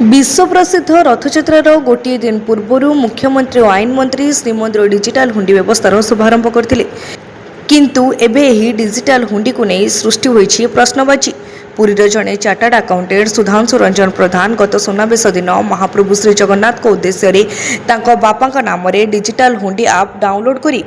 विश्व प्रसिद्ध रथयात्रार गोटे दिन पूर्व मुख्यमंत्री और आईन मंत्री श्रीमंदिर डिजिटाल हुंडी व्यवस्थार शुभारंभ करते किंतु एबे एही डिजिटाल हुंडी को नहीं सृष्टि होईछि प्रश्नवाची। पुरीर जड़े चार्टार्ड अकाउंटेंट सुधांशु रंजन प्रधान गत सुनावेश दिन महाप्रभु श्री जगन्नाथ को उद्देश्य तांको बापा नाम डिजिटाल हुंडी आप डाउनलोड करी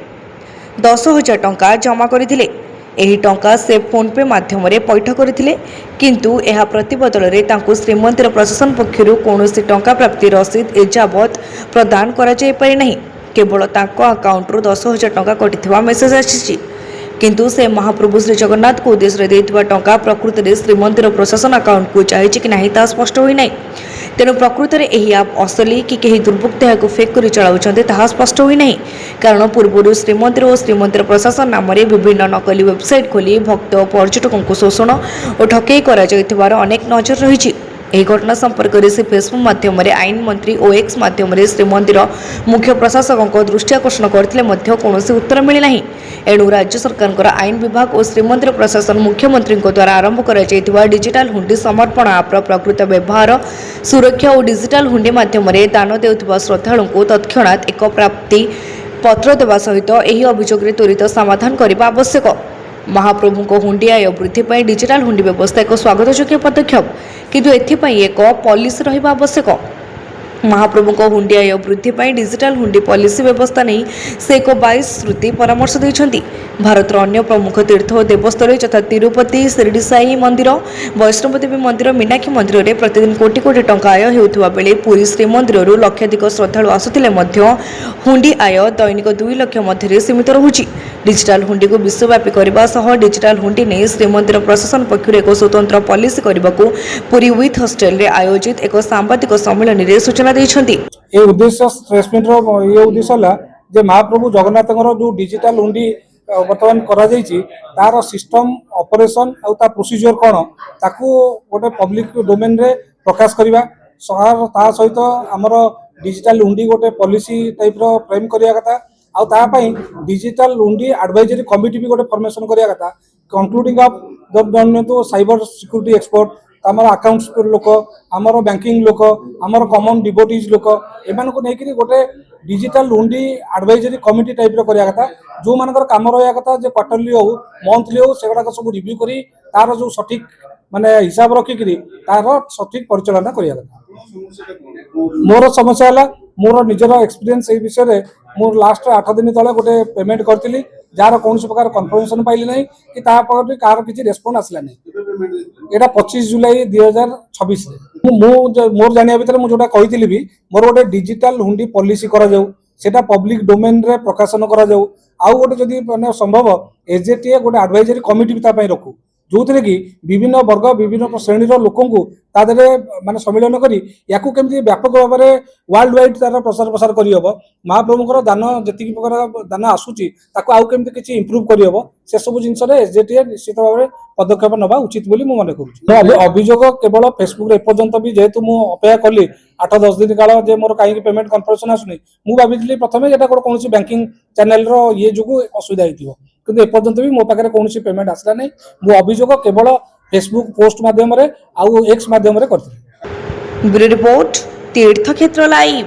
10,000 टंका जमा करथिले। एही टंका से फोन पे माध्यम पैठ करथिले किंतु एहा प्रतिबदल रे तांको श्रीमंदिर प्रशासन पक्षरु कोनोसी टंका प्राप्ति रसीद एजावत प्रदान करा जाय पारि नाही। केवल तांको अकाउंट रु 10,000 टंका कटिथिबा मेसेज आसीछि किंतु से महाप्रभु श्री जगन्नाथ को उद्देश्य देथिबा टंका प्रकृति रे श्रीमंदिर प्रशासन अकाउंट को जाइछि कि नाही ता स्पष्ट होई नाही। तेणु प्रकृत में यह आप असली कि कहीं दुर्वृत्त यहाँ फेक कर चलाउछन्ते ताहा स्पष्ट होई नाही। कारण पूर्व श्रीमंदिर और श्रीमंदिर प्रशासन नाम विभिन्न नकली वेबसाइट खोली भक्त पर्यटकों को शोषण और ठकई कर अनेक नजर रही। यह घटना संपर्क में से फेसबुक माध्यम आईन मंत्री और एक्स माध्यम श्रीमंदिर मुख्य प्रशासकों दृष्टि आकर्षण करते कौन उत्तर मिलना। एणु राज्य सरकार आईन विभाग और श्रीमंदिर प्रशासन मुख्यमंत्री द्वारा आरंभ कर डिजिटाल हुंडी समर्पण आप्र प्रकृत व्यवहार सुरक्षा और डिजिटाल हुंडी माध्यम दान देउथिबा श्रद्धालु को तत्क्षणात एक प्राप्ति पत्र देवा सहित यह अभियोग त्वरित समाधान करने आवश्यक। महाप्रभु को हुंडी आय वृद्धि पर डिजिटाल हुंडी व्यवस्था एक स्वागतयोग्य पदक्षेप किंतु एथिपाई एक पॉलिसी रहिबा आवश्यक। महाप्रभु को हुंडी आय वृद्धि पर डिजिटाल हुंडी पॉलिसी व्यवस्था नहीं से एक 22 श्रुति परामर्श देइछन्ति। भारत अन्य प्रमुख तीर्थ और देवस्थल यथा तिरुपति शिरडी साई मंदिर वैष्णव देवी मंदिर मीनाक्षी मंदिर में प्रतिदिन कोटी कोटी टंका आय हेउथुवा बेले पुरी श्रीमंदिर लक्षाधिक श्रद्धालु आसुथिले मध्य हुंडी आय दैनिक 2 लाख मध्य सीमित रहुछि। डिजिटाल हुंडी को विश्वव्यापी करने सह डिजिटाल हुंडी नहीं श्रीमंदिर प्रशासन पक्षर एक स्वतंत्र पॉलिसी करने को पुरी विथ हॉस्टेल रे आयोजित एक सांबादिक सम्मेलन में सूचना देइछन्ति। ए उद्देश्य स्ट्रेसमेंट रो ये उद्देश्य ला जे महाप्रभु जगन्नाथ जो डिजिटाल हुंडी वर्तमान करा जाइछि तार सिस्टम ऑपरेशन आ ता प्रोसीजर कोन ताकू गोटे पब्लिक डोमेन रे प्रकाश करबा ता सहित हमर डिजिटाल हुंडी गोटे पॉलिसी टाइप रो फ्रेम करिया कथा आ ता पई डिजिटाल हुंडी एडवाइजरी कमिटी भी गोटे फॉर्मेशन करिया कथा कंक्लूडिंग ऑफ तो साइबर सिक्योरिटी एक्सपर्ट आमर अकाउंट्स लोक आमर बैंकिंग लोक आमर कॉमन डिवोटीज लोक एमान को नेकरी गोटे डिजिटल हुंडी एडवाइजरी कमिटी टाइप रो करिया कथा जो मानकर काम रहा कथा जे क्वार्टरली हो मंथली हो सेगुडा सब रिव्यू करी तार जो सठिक माने हिसाब रखिकरी तार सठिक परिचालना करिया कथा। मोर समस्या हला मोर निजर एक्सपीरियंस ए विषय रे मोर लास्ट 8 दिन तले गोटे पेमेंट करथिली जार कौन प्रकार कन्फर्मेशन पाइली नहीं कि कार किसी रेस्पॉन्ड आसला नहीं। एटा 25 जुलाई 2026 मोर जानिया भितर मु जोटा कहितली भी मोर गोटे डिजिटल हुंडी पॉलिसी करा जाऊ सेटा पब्लिक डोमेन रे प्रकाशन करा जाऊ आउ गोटे जदि माने संभव एजेटीए गोटे एडवाइजरी कमिटी भी ता पई रखू जो थे कि विभिन्न वर्ग विभिन्न श्रेणी लोक माने सम्मिलन करी याकू केमती व्यापक भाव में वर्ल्ड वाइड तार प्रसार प्रसार करहब महाप्रभुकर दान जी प्रकार दान आसूची ताकू आउ केमती किछि इंप्रूव करहब से सब जिनस एसजेटीए निश्चित भाव में पदक्षेप नवा उचित बोली मु मन करूँ। अभियोग केवल फेसबुक एपर्यंत भी जेहेतु मु अपेक्षा कली 8-10 दिन काल जे मोर कहीं पेमेंट कन्फर्मेशन आसुनी मु भाभी प्रथम ये कौन बैंकिंग चैनल रो ये जो असुविधा होती किंतु एपर्यंत भी मो पाखे कौन पेमेंट आसला नहीं। मु अभियोग केवल फेसबुक पोस्ट माध्यम आउ एक्स माध्यम करथि। ब्यूरो रिपोर्ट तीर्थक्षेत्र लाइव।